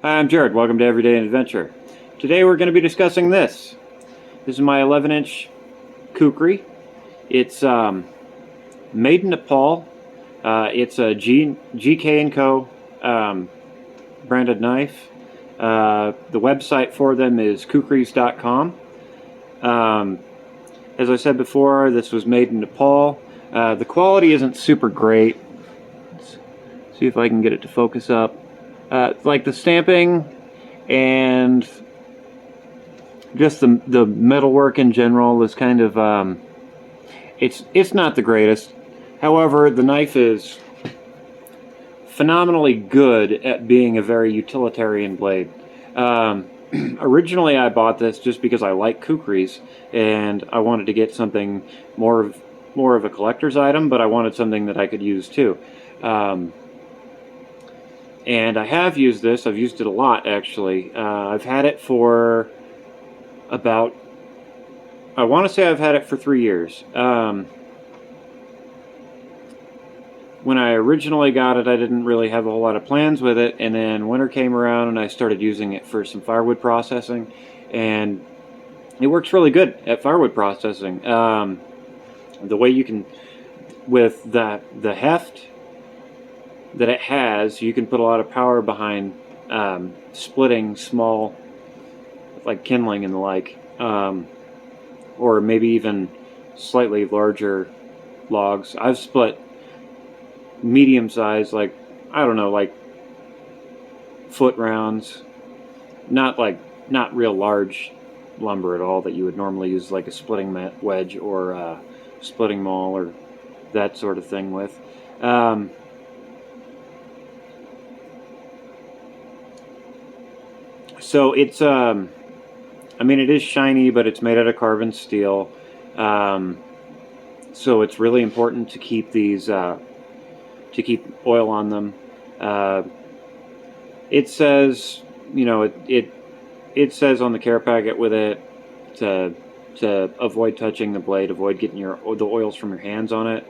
Hi, I'm Jared. Welcome to Everyday Adventure. Today we're going to be discussing this. This is my 11-inch Kukri. It's made in Nepal. It's a GK & Co. Branded knife. The website for them is kukris.com. As I said before, this was made in Nepal. The quality isn't super great. Let's see if I can get it to focus up. Like the stamping and just the metalwork in general is kind of it's not the greatest. However, the knife is phenomenally good at being a very utilitarian blade. Originally I bought this just because I like kukris and I wanted to get something more of a collector's item, but I wanted something that I could use too. And I have used this. I've used it a lot, actually. I've had it for about, I want to say I've had it for 3 years. When I originally got it, I didn't really have a whole lot of plans with it, and then winter came around and I started using it for some firewood processing, and it works really good at firewood processing. The way you can, with the heft that it has, you can put a lot of power behind splitting small, like kindling and the like, or maybe even slightly larger logs. I've split medium size, like, I don't know, like foot rounds, not real large lumber at all that you would normally use like a splitting wedge or a splitting maul or that sort of thing with. So it's, I mean, it is shiny, but it's made out of carbon steel. So it's really important to keep these, to keep oil on them. It says, you know, it says on the care packet with it to avoid touching the blade, avoid getting the oils from your hands on it.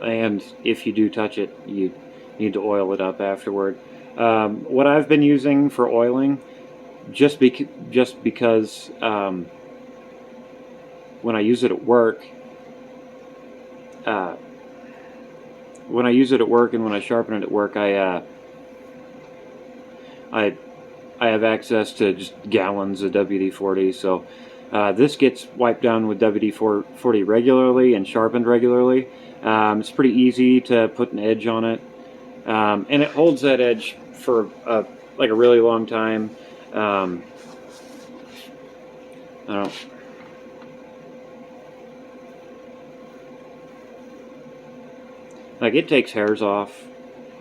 And if you do touch it, you need to oil it up afterward. What I've been using for oiling, just because when I use it at work, and when I sharpen it at work, I have access to just gallons of WD-40. So this gets wiped down with WD-40 regularly and sharpened regularly. It's pretty easy to put an edge on it, and it holds that edge for like a really long time. I don't. Like, it takes hairs off.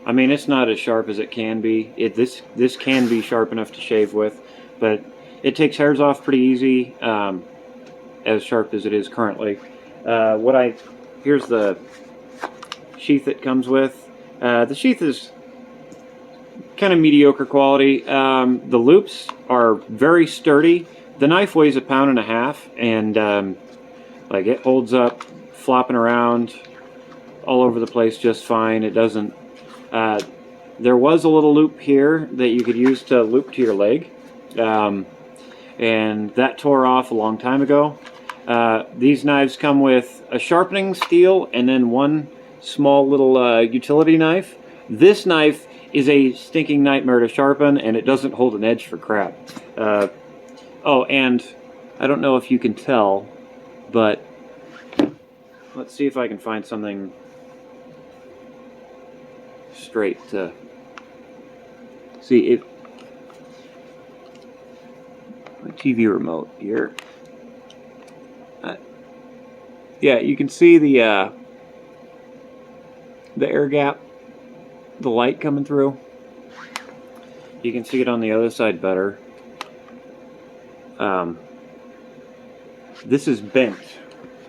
I mean, it's not as sharp as it can be. This can be sharp enough to shave with, but it takes hairs off pretty easy, as sharp as it is currently. Here's the sheath it comes with. The sheath is kind of mediocre quality. The loops are very sturdy. The knife weighs 1.5 pounds, and like, it holds up flopping around all over the place just fine. It doesn't. There was a little loop here that you could use to loop to your leg, and that tore off a long time ago. These knives come with a sharpening steel and then one small little utility knife. This knife is a stinking nightmare to sharpen, and it doesn't hold an edge for crap. Oh, and I don't know if you can tell, but let's see if I can find something straight to see if my TV remote here. Yeah, you can see the air gap, the light coming through. You can see it on the other side better. This is bent.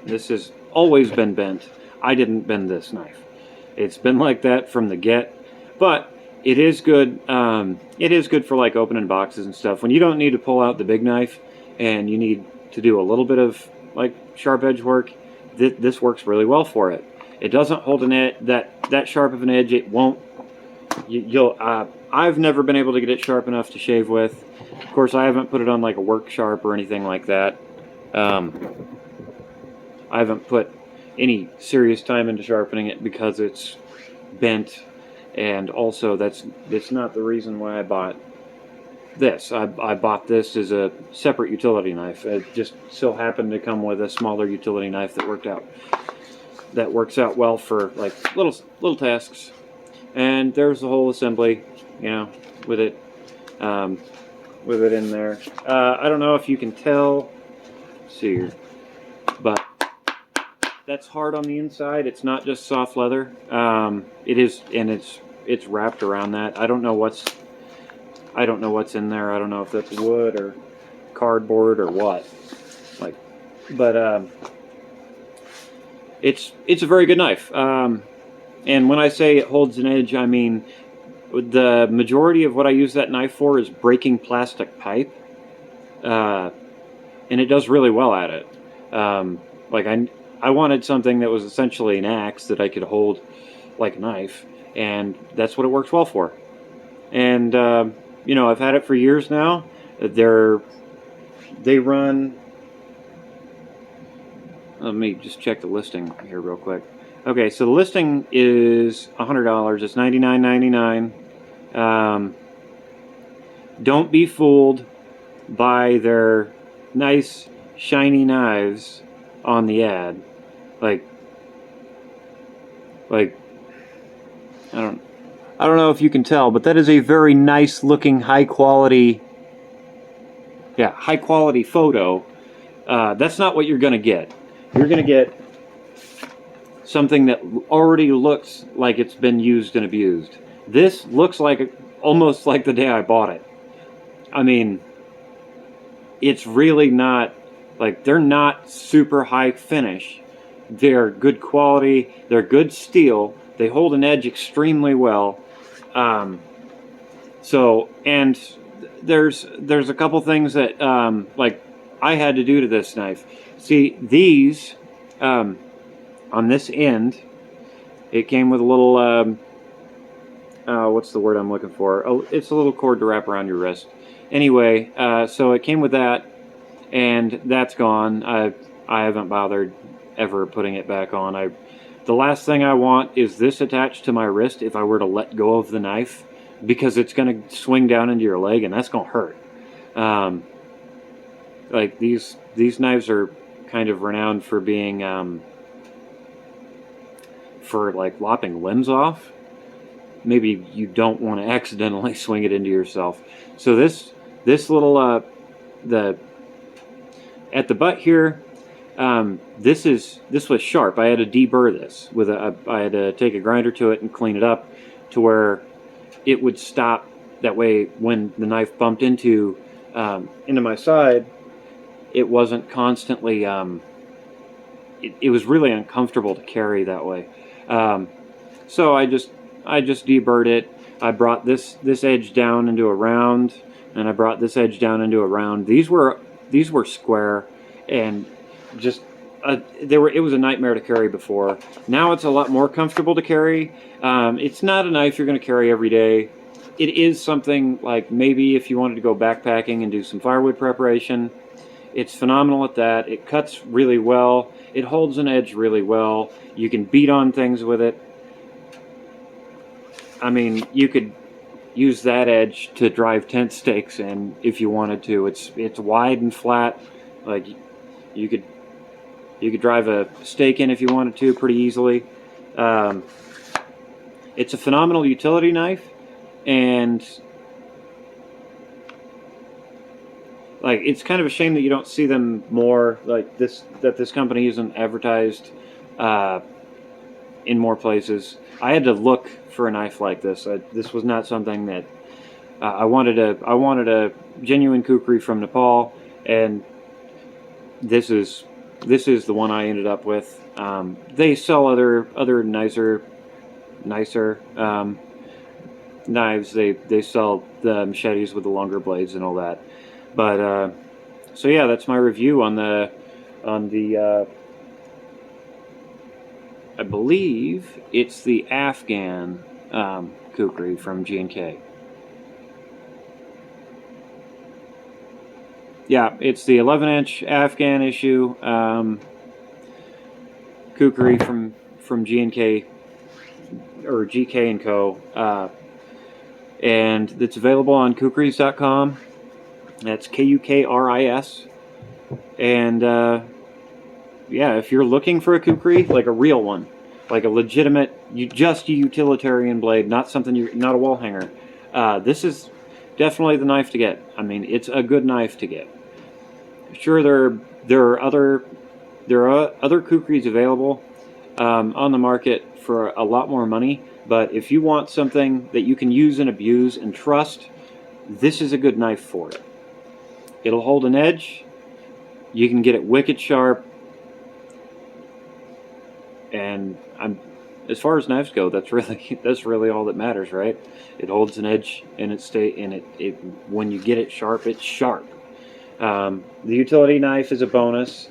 This has always been bent. I didn't bend this knife. It's been like that from the get, but it is good. It is good for like opening boxes and stuff. When you don't need to pull out the big knife and you need to do a little bit of like sharp edge work, this works really well for it. It doesn't hold an edge, that sharp of an edge. It won't I've never been able to get it sharp enough to shave with. Of course, I haven't put it on like a work sharp or anything like that. I haven't put any serious time into sharpening it because it's bent, and also that's not the reason why I bought this. I bought this as a separate utility knife. It just so happened to come with a smaller utility knife that works out well for like little tasks. And there's the whole assembly, you know, with it in there. I don't know if you can tell. Let's see here, but that's hard on the inside. It's not just soft leather. It is, and it's wrapped around that. I don't know what's in there. I don't know if that's wood or cardboard or what. Like, but it's a very good knife. And when I say it holds an edge, I mean the majority of what I use that knife for is breaking plastic pipe, and it does really well at it. Like I wanted something that was essentially an axe that I could hold like a knife, and that's what it works well for. And you know, I've had it for years now. They run. Let me just check the listing here real quick. Okay, so the listing is $100. It's $99.99. Don't be fooled by their nice shiny knives on the ad. Like I don't know if you can tell, but that is a very nice looking high quality photo. That's not what you're gonna get. You're gonna get something that already looks like it's been used and abused. This looks like almost like the day I bought it. I mean, it's really not, like, they're not super high finish. They're good quality, they're good steel, they hold an edge extremely well. So, and there's a couple things that like I had to do to this knife. See, these on this end, it came with a little what's the word I'm looking for? Oh, it's a little cord to wrap around your wrist. Anyway, so it came with that, and that's gone. I haven't bothered ever putting it back on. The last thing I want is this attached to my wrist if I were to let go of the knife, because it's going to swing down into your leg, and that's going to hurt. Like these knives are kind of renowned for being for like lopping limbs off. Maybe you don't want to accidentally swing it into yourself. So this little at the butt here, this was sharp. I had to deburr this with I had to take a grinder to it and clean it up to where it would stop. That way, when the knife bumped into my side, it wasn't constantly. It was really uncomfortable to carry that way. So I just deburred it. I brought this edge down into a round, and I brought this edge down into a round. These were square, and just it was a nightmare to carry before. Now it's a lot more comfortable to carry. It's not a knife you're going to carry every day. It is something like maybe if you wanted to go backpacking and do some firewood preparation. It's phenomenal at that. It cuts really well. It holds an edge really well. You can beat on things with it. I mean, you could use that edge to drive tent stakes in if you wanted to. It's wide and flat. Like you could drive a stake in if you wanted to pretty easily. It's a phenomenal utility knife, and like it's kind of a shame that you don't see them more like this. That this company isn't advertised in more places. I had to look for a knife like this. This was not something that I wanted. A genuine kukri from Nepal, and this is the one I ended up with. They sell other nicer knives. They sell the machetes with the longer blades and all that. But so yeah, that's my review on the I believe it's the Afghan Kukri from G&K. Yeah, it's the 11-inch Afghan issue Kukri from G&K or GK and Co. And it's available on kukris.com. That's Kukris. And yeah, if you're looking for a Kukri, like a real one, like a legitimate, just a utilitarian blade, not something not a wall hanger, this is definitely the knife to get. I mean, it's a good knife to get. Sure, there are other Kukris available on the market for a lot more money, but if you want something that you can use and abuse and trust, this is a good knife for it. It'll hold an edge. You can get it wicked sharp, and as far as knives go, that's really all that matters, right? It holds an edge, and it when you get it sharp, it's sharp. The utility knife is a bonus.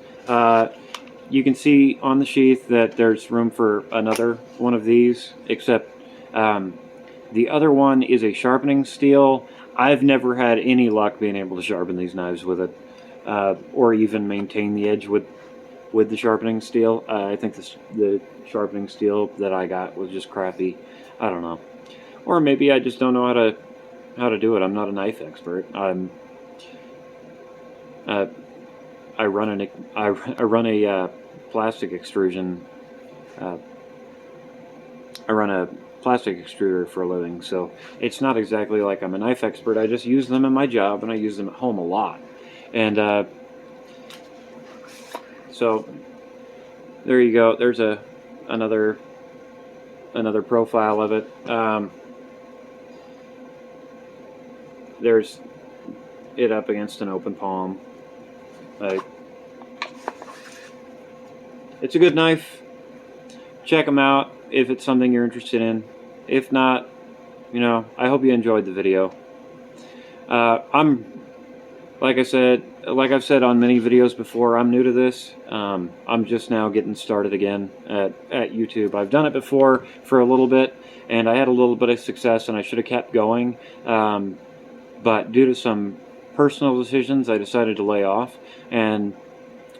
You can see on the sheath that there's room for another one of these, except the other one is a sharpening steel. I've never had any luck being able to sharpen these knives with it, or even maintain the edge with the sharpening steel. I think the sharpening steel that I got was just crappy. I don't know, or maybe I just don't know how to do it. I'm not a knife expert. I run a plastic extrusion. I run a plastic extruder for a living, so it's not exactly like I'm a knife expert. I just use them in my job, and I use them at home a lot. And so there you go. There's another profile of it. There's it up against an open palm. It's a good knife. Check them out if it's something you're interested in. If not, I hope you enjoyed the video. Like I've said on many videos before, I'm new to this. I'm just now getting started again at YouTube. I've done it before for a little bit, and I had a little bit of success, and I should have kept going. But due to some personal decisions, I decided to lay off. And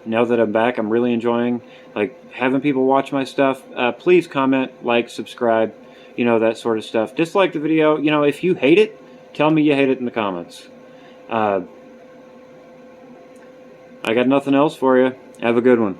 now that I'm back, I'm really enjoying having people watch my stuff. Please comment, like, subscribe, that sort of stuff. Dislike the video. If you hate it, tell me you hate it in the comments. I got nothing else for you. Have a good one.